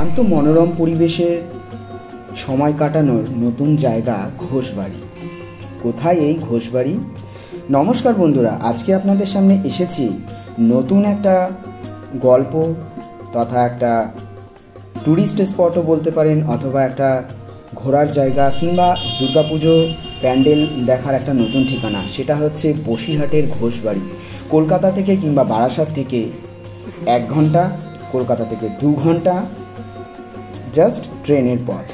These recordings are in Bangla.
শান্ত মনোরম পরিবেশের সময় কাটানোর নতুন জায়গা ঘোষবাড়ি। কোথায় এই ঘোষবাড়ি? নমস্কার বন্ধুরা, আজকে আপনাদের সামনে এসেছি নতুন একটা গল্প তথা একটা ট্যুরিস্ট স্পটও বলতে পারেন, অথবা একটা ঘোরার জায়গা কিংবা দুর্গাপুজো প্যান্ডেল দেখার একটা নতুন ঠিকানা। সেটা হচ্ছে বসিরহাটের ঘোষবাড়ি। কলকাতা থেকে কিংবা বারাসাত থেকে 1 ঘন্টা, কলকাতা থেকে 2 ঘন্টা জাস্ট ট্রেনের পথ।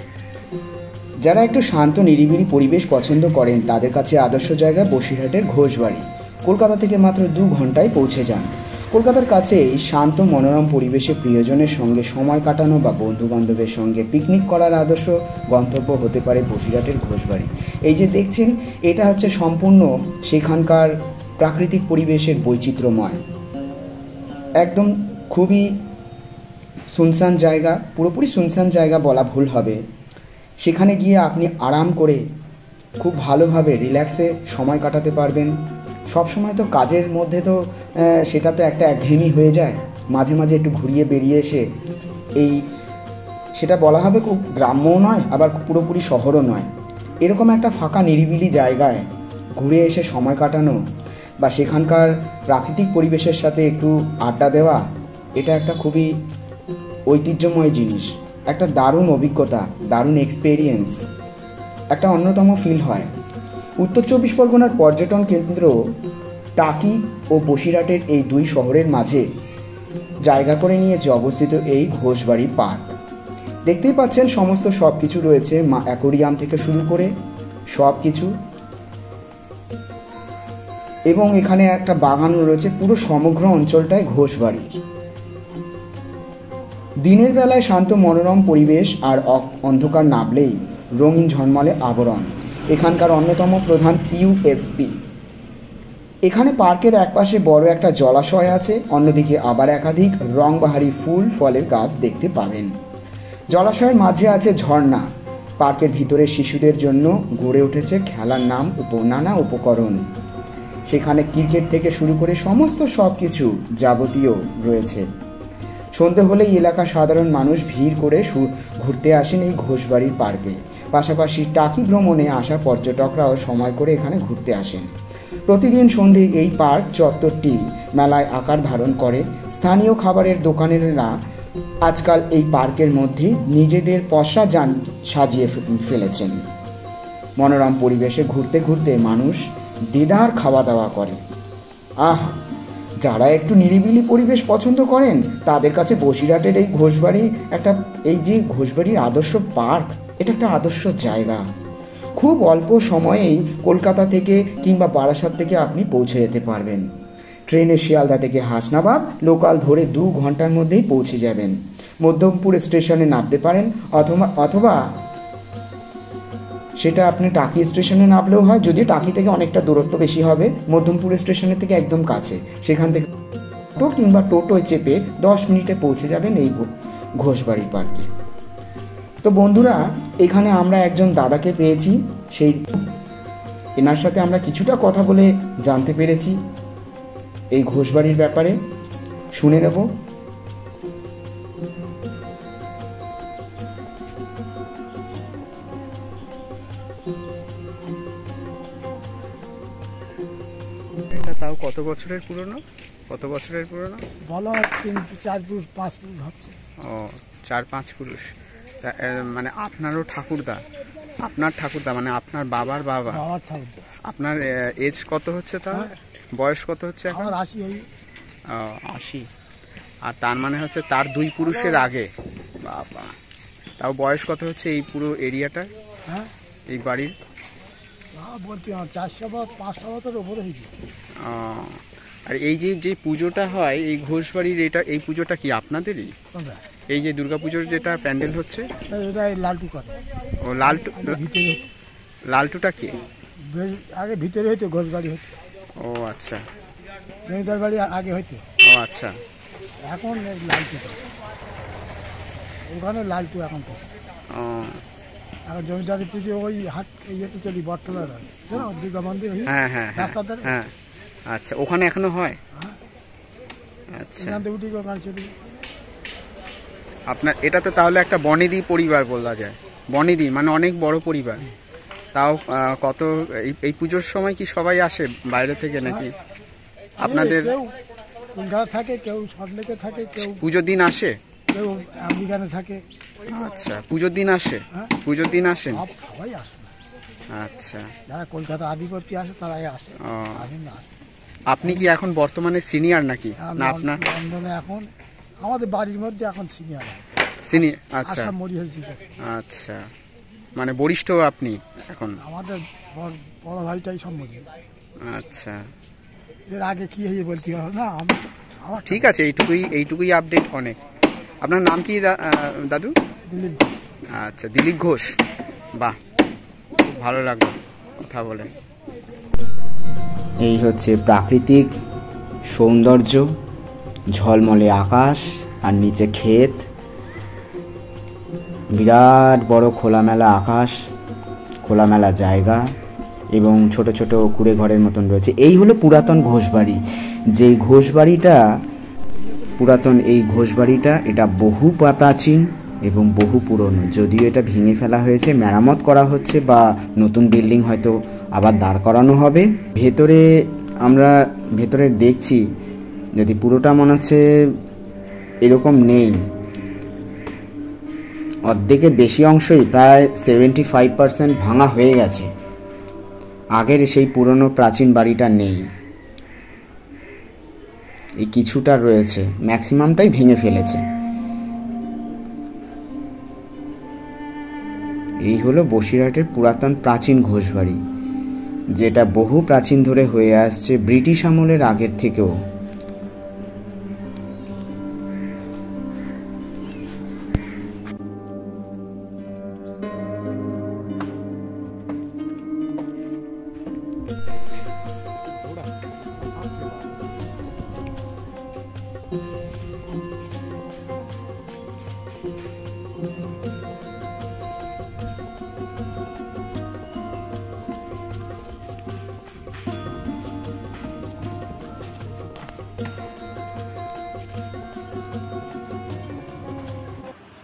যারা একটু শান্ত নিরিবিলি পরিবেশ পছন্দ করেন তাদের কাছে আদর্শ জায়গা বসিরহাটের ঘোষবাড়ি। কলকাতা থেকে মাত্র 2 ঘন্টায় পৌঁছে যান। কলকাতার কাছে এই শান্ত মনোরম পরিবেশে প্রিয়জনের সঙ্গে সময় কাটানো বা বন্ধুবান্ধবের সঙ্গে পিকনিক করার আদর্শ গন্তব্য হতে পারে বসিরহাটের ঘোষবাড়ি। এই যে দেখছেন, এটা হচ্ছে সম্পূর্ণ সেখানকার প্রাকৃতিক পরিবেশের বৈচিত্র্যময়, একদম খুবই সুনসান জায়গা। পুরোপুরি সুনসান জায়গা বলা ভুল হবে। সেখানে গিয়ে আপনি আরাম করে খুব ভালোভাবে রিল্যাক্সে সময় কাটাতে পারবেন। সব সময় তো কাজের মধ্যে তো সেটা তো একটা একঘেয়েমি হয়ে যায়। মাঝে মাঝে একটু ঘুরিয়ে বেরিয়ে এসে সেটা বলা হবে খুব গ্রাম্যও নয়, আবার পুরোপুরি শহরও নয়, এরকম একটা ফাঁকা নিরিবিলি জায়গায় ঘুরে এসে সময় কাটানো বা সেখানকার প্রাকৃতিক পরিবেশের সাথে একটু আড্ডা দেওয়া, এটা একটা খুবই ঐতিহ্যময় জিনিস, একটা দারুণ অভিজ্ঞতা, দারুণ এক্সপেরিয়েন্স, একটা অন্যতম ফিল হয়। উত্তর 24 পরগনার পর্যটন কেন্দ্র টাকি ও বসিরহাটের এই 2 শহরের মাঝে জায়গা করে নিয়েছে অবস্থিত এই ঘোষবাড়ি পার্ক। দেখতেই পাচ্ছেন সমস্ত সব কিছু রয়েছে, অ্যাকোরিয়াম থেকে শুরু করে সব কিছু, এবং এখানে একটা বাগানও রয়েছে। পুরো সমগ্র অঞ্চলটায় ঘোষবাড়ি। দিনের বেলায় শান্ত মনোরম পরিবেশ আর অন্ধকার নামলেই রঙিন ঝলমলে আবরণ এখানকার অন্যতম প্রধান ইউএসপি। এখানে পার্কের একপাশে বড় একটা জলাশয় আছে, অন্যদিকে আবার একাধিক রংবাহারি ফুল ফলের গাছ দেখতে পাবেন। জলাশয়ের মাঝে আছে ঝর্ণা। পার্কের ভিতরে শিশুদের জন্য গড়ে উঠেছে খেলার নানা উপকরণ। সেখানে ক্রিকেট থেকে শুরু করে সমস্ত সব কিছু যাবতীয় রয়েছে। সন্ধে হলেই এলাকার সাধারণ মানুষ ভিড় করে ঘুরতে আসেন এই ঘোষবাড়ির পার্কে। পাশাপাশি টাকি ভ্রমণে আসা পর্যটকরাও সময় করে এখানে ঘুরতে আসেন। প্রতিদিন সন্ধে এই পার্ক চত্বরটি মেলায় আকার ধারণ করে। স্থানীয় খাবারের দোকানেরা আজকাল এই পার্কের মধ্যে নিজেদের পসরা যান সাজিয়ে ফেলেছেন। মনোরম পরিবেশে ঘুরতে ঘুরতে মানুষ দেদার খাওয়া দাওয়া করে। যারা একটু নিরিবিলি পরিবেশ পছন্দ করেন তাদের কাছে বসিরহাটের এই ঘোষবাড়ি যে ঘোষবাড়ির আদর্শ পার্ক, এটা একটা আদর্শ জায়গা। খুব অল্প সময়েই কলকাতা থেকে কিংবা বারাসাত থেকে আপনি পৌঁছে যেতে পারবেন। ট্রেনে শিয়ালদা থেকে হাসনাবাদ লোকাল ধরে 2 ঘন্টার মধ্যেই পৌঁছে যাবেন। মধ্যমপুর স্টেশনে নামতে পারেন, অথবা সেটা আপনি টাকি স্টেশনে নামলেও হয়, যদি টাকি থেকে অনেকটা দূরত্ব বেশি হবে। মধ্যমপুর স্টেশনের থেকে একদম কাছে, সেখান থেকে কিংবা টোটোয় চেপে 10 মিনিটে পৌঁছে যাবেন এই ঘোষবাড়ি পার্কে। তো বন্ধুরা, এখানে আমরা একজন দাদাকে পেয়েছি, এনার সাথে আমরা কিছুটা কথা বলে জানতে পেরেছি এই ঘোষবাড়ির ব্যাপারে। শুনে নেব। এটা তাও কত বছরের পুরনো? বলো 3-4 পুরুষ 5 পুরুষ হচ্ছে। ও, 4-5 পুরুষ। মানে আপনারও ঠাকুরদা, আপনার ঠাকুরদা মানে আপনার বাবার বাবা? বাবার ঠাকুরদা। আপনার এজ কত হচ্ছে? তাও বয়স কত হচ্ছে এখন? আমার 80 হই। 80। আর তার মানে হচ্ছে তার 2 পুরুষের আগে। বাবা, তাও বয়স কত হচ্ছে এই পুরো এরিয়াটা? হ্যাঁ, এই বাড়ির বলতে 400-500 বছরের উপরে হয়েছে। আর এই যে পুজোটা হয় এই ঘোষবাড়ির, এই পুজোটা কি আপনাদেরই? এই যে দুর্গাপুজোর যেটা প্যান্ডেল হচ্ছে, এটা লালটু করে। ও, লালটুটা কি? আগে ভিতরে হইতো, ঘোষবাড়ি হইতো। ও আচ্ছা, জমিদার বাড়ি আগে হইতো। ও আচ্ছা, এখন লালটু ওখানে লালটু এখন তো। এখন জমিদারি পুজো ওই হাট ইয়েতে চলি, বটতলার দুর্গা মন্দির। হ্যাঁ হ্যাঁ হ্যাঁ, আচ্ছা, ওখানে এখনো হয়? আচ্ছা, উঠি ওখানে চলি। আপনার এটা তো তাহলে একটা বনেদি পরিবার বলা যায়, বনেদি মানে অনেক বড় পরিবার। তাও কত এই পুজোর সময় কি সবাই আসে বাইরে থেকে নাকি আপনাদের? কেউ কলকাতা থাকে, কেউ সল্টলেকে থাকে, কেউ পুজোর দিন আসে, কেউ আমেরিকানে থাকে। আচ্ছা পুজোর দিন আসে, হ্যাঁ। পুজোর দিন আসেন? সবাই আসে না। আচ্ছা, যারা কলকাতা আধিপত্য আসে তারাই আসে, ও। আমি না আসে। আপনি কি এখন বর্তমানে সিনিয়র নাকি না আপনার? লন্ডনে এখন আমাদের বাড়ির মধ্যে এখন সিনিয়র সিনিয়র, আচ্ছা আসাম মরিহাজি। আচ্ছা, মানে বরিষ্ঠ আপনি এখন? আমাদের বড় ভাইটাই সম্মতি। আচ্ছা এর আগে কি হয়ে বলতে হবে না, আমার ঠিক আছে, এইটুকুই আপডেট অনেক। আপনার নাম কি দাদু? দিলীপ। আচ্ছা দিলীপ ঘোষ, বাহ খুব ভালো লাগলো কথা বলে। এই হচ্ছে প্রাকৃতিক সৌন্দর্য, ঝলমলে আকাশ আর নিচে ক্ষেত, বিরাট বড় খোলামেলা আকাশ, খোলামেলা জায়গা এবং ছোট ছোট কুড়ে ঘরের মতন রয়েছে। এই হলো পুরাতন ঘোষবাড়ি। যেই ঘোষবাড়িটা পুরাতন, এই ঘোষবাড়িটা এটা বহু প্রাচীন এবং বহু পুরনো। যদিও এটা ভেঙে ফেলা হয়েছে, মেরামত করা হচ্ছে বা নতুন বিল্ডিং হয়তো আবার দাঁড় করানো হবে। আমরা ভেতরে দেখছি, যদি পুরোটা মনে হচ্ছে এরকম নেই, অর্ধেকের বেশি অংশই প্রায় 75% ভাঙা হয়ে গেছে। আগের সেই পুরনো প্রাচীন বাড়িটা নেই, এই কিছুটা রয়েছে, ম্যাক্সিমামটাই ভেঙে ফেলেছে। এই হলো বসিরহাটের পুরাতন প্রাচীন ঘোষবাড়ি, যেটা বহু প্রাচীন ধরে হয়ে আসছে, ব্রিটিশ আমলের আগের থেকেও।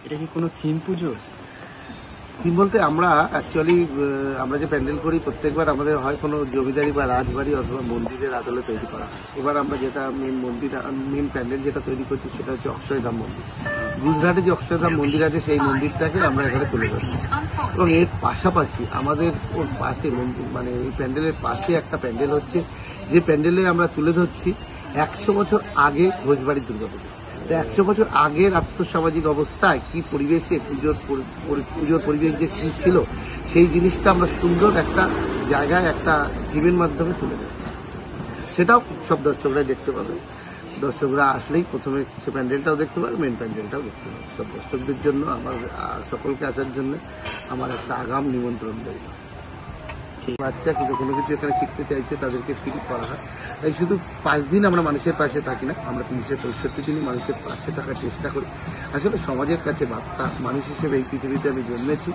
এটা কি কোনো থিম পুজো? থিম বলতে আমরা অ্যাকচুয়ালি আমরা যে প্যান্ডেল করি প্রত্যেকবার আমাদের হয় কোনো জমিদারি বা রাজবাড়ি অথবা মন্দিরের আদলে তৈরি করা হয়। এবার আমরা যেটা মেন প্যান্ডেল যেটা তৈরি করছি সেটা হচ্ছে অক্ষয়ধাম মন্দির। গুজরাটে যে অক্ষয়ধাম মন্দির আছে সেই মন্দিরটাকে আমরা এখানে তুলে ধরছি এবং এর পাশাপাশি আমাদের ওর পাশে মানে এই প্যান্ডেলের পাশে একটা প্যান্ডেল হচ্ছে, যে প্যান্ডেলে আমরা তুলে ধরছি 100 বছর আগে ঘোষবাড়ির দুর্গাপুজো। 100 বছর আগের আর্থসামাজিক অবস্থায় কি পরিবেশে পুজোর পরিবেশ যে কি ছিল সেই জিনিসটা আমরা সুন্দর একটা জায়গায় একটা থিমের মাধ্যমে তুলে ধরছি। সেটাও সব দর্শকরাই দেখতে পাবে। দর্শকরা আসলেই প্রথমে সে প্যান্ডেলটাও দেখতে পাবে, মেন প্যান্ডেলটাও দেখতে পাবে। সব দর্শকদের জন্য আমার সকলকে আসার জন্য আমার একটা আগাম নিমন্ত্রণ রইল। বাচ্চা কিন্তু কোনো কিছু এখানে শিখতে চাইছে তাদেরকে ফ্রি করা হয়। তাই শুধু 5 দিন আমরা মানুষের পাশে থাকি না, আমরা 365 দিনই মানুষের পাশে থাকার চেষ্টা করি। আসলে সমাজের কাছে বার্তা, মানুষ হিসেবে এই পৃথিবীতে আমি জন্মেছি,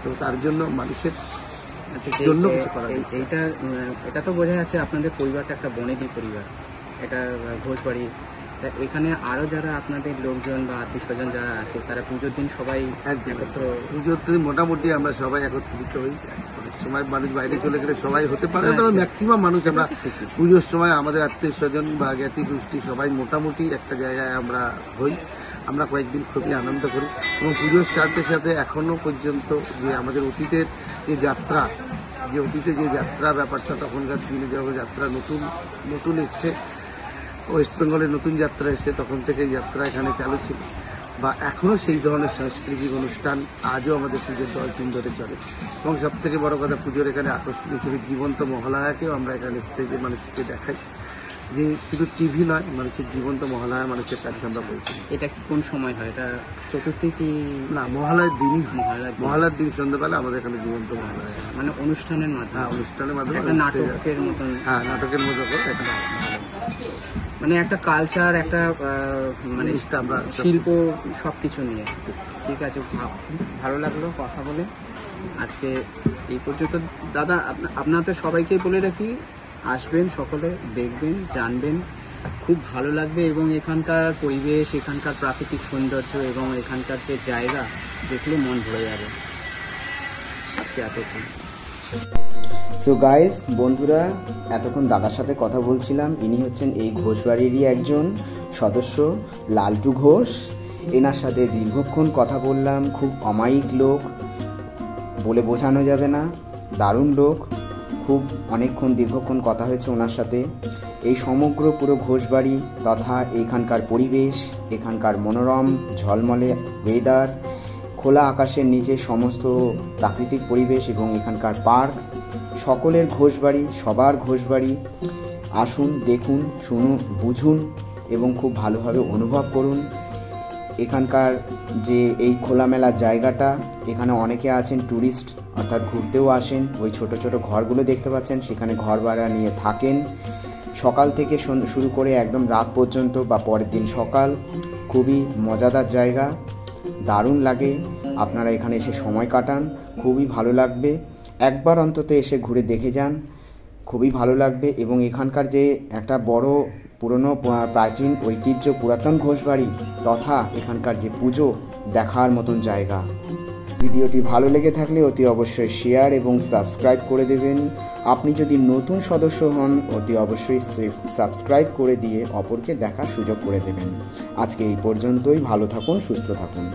তো তার জন্য মানুষের জন্য কিছু করা। এটা তো বোঝা যাচ্ছে আপনাদের পরিবারটা একটা বনেদি পরিবার, এটা ঘোষবাড়ি। এখানে আরো যারা আপনাদের লোকজন বা আত্মীয় স্বজন যারা আছে তারা পুজোর দিন সবাই একত্র? পুজোর দিন মোটামুটি আমরা সবাই একত্রিত হই। অনেক সময় মানুষ বাইরে চলে গেলে সবাই হতে পারে না, ম্যাক্সিমাম মানুষ আমরা পুজোর সময় আমাদের আত্মীয় স্বজন বা জ্ঞাতি গোষ্ঠী সবাই মোটামুটি একটা জায়গায় আমরা হই। আমরা কয়েকদিন খুবই আনন্দ করি এবং পুজোর সাথে সাথে এখনো পর্যন্ত যে আমাদের অতীতের যে যাত্রা, ব্যাপারটা তখনকার দিনে যখন যাত্রা নতুন এসছে, ওয়েস্ট বেঙ্গলের নতুন যাত্রা এসছে, তখন থেকে যাত্রা এখানে চালু ছিল বা এখনও সেই ধরনের সাংস্কৃতিক অনুষ্ঠান আজও আমাদের পুজোর 10 দিন ধরে চলে। এবং সব থেকে বড় কথা, পুজোর এখানে আকর্ষণ হিসেবে জীবন্ত মহালয়াকেও আমরা এখানে স্টেজে মানুষকে দেখাই, যে শুধু টিভি নয়, মানুষের জীবন্ত মহালয়া মানুষের কাছে আমরা বলছি। এটা কি কোন সময় হয়? এটা চতুর্থী কি না, মহালয়ার দিনই, মহালয়ার দিন সন্ধ্যাবেলা আমাদের এখানে জীবন্ত মহালয়া, মানে অনুষ্ঠানের মাধ্যমে? হ্যাঁ, অনুষ্ঠানের মাধ্যমে, নাটকের মতন। হ্যাঁ, নাটকের মতো করে এটা মানে একটা কালচার, একটা মানে আমরা শিল্প সবকিছু নিয়ে। ঠিক আছে, ভালো লাগলো কথা বলে। আজকে এই পর্যন্ত। দাদা আপনাদের সবাইকে বলে রাখি, আসবেন সকলে, দেখবেন, জানবেন খুব ভালো লাগবে এবং এখানকার পরিবেশ, এখানকার প্রাকৃতিক সৌন্দর্য এবং এখানকার যে জায়গা দেখলে মন ভরে যাবে। আজকে এতক্ষণ। সো গাইস, বন্ধুরা, এতক্ষণ দাদার সাথে কথা বলছিলাম। ইনি হচ্ছেন এই ঘোষবাড়িরই একজন সদস্য, লালটু ঘোষ। এনার সাথে দীর্ঘক্ষণ কথা বললাম। খুব অমায়িক লোক, বলে বোঝানো যাবে না, দারুণ লোক। খুব অনেকক্ষণ দীর্ঘক্ষণ কথা হয়েছে ওনার সাথে। এই সমগ্র পুরো ঘোষবাড়ি তথা এখানকার পরিবেশ, এখানকার মনোরম ঝলমলে ওয়েদার, খোলা আকাশের নিচে সমস্ত প্রাকৃতিক পরিবেশ এবং এখানকার পার্ক, সকলের ঘোষবাড়ি, সবার ঘোষবাড়ি। আসুন, দেখুন, শুনুন, বুঝুন এবং খুব ভালোভাবে অনুভব করুন এখানকার যে এই খোলামেলা জায়গাটা। এখানে অনেকে আছেন ট্যুরিস্ট, অর্থাৎ ঘুরতেও আসেন। ওই ছোট ছোট ঘরগুলো দেখতে পাচ্ছেন, সেখানে ঘর ভাড়া নিয়ে থাকেন। সকাল থেকে শুরু করে একদম রাত পর্যন্ত বা পরের দিন সকাল। খুবই মজাদার জায়গা, দারুণ লাগে। আপনারা এখানে এসে সময় কাটান, খুবই ভালো লাগবে। একবার অন্তত এসে ঘুরে দেখে যান, খুবই ভালো লাগবে। এবং এখানকার যে একটা বড় পুরনো প্রাচীন ঐতিহ্য পুরাতন ঘোষবাড়ি তথা এখানকার যে পুজো, দেখার মতন জায়গা। ভিডিওটি ভালো লেগে থাকলে অতি অবশ্যই শেয়ার এবং সাবস্ক্রাইব করে দেবেন। আপনি যদি নতুন সদস্য হন, অতি অবশ্যই সাবস্ক্রাইব করে দিয়ে অপরকে দেখার সুযোগ করে দেবেন। আজকে এই পর্যন্তই। ভালো থাকুন, সুস্থ থাকুন।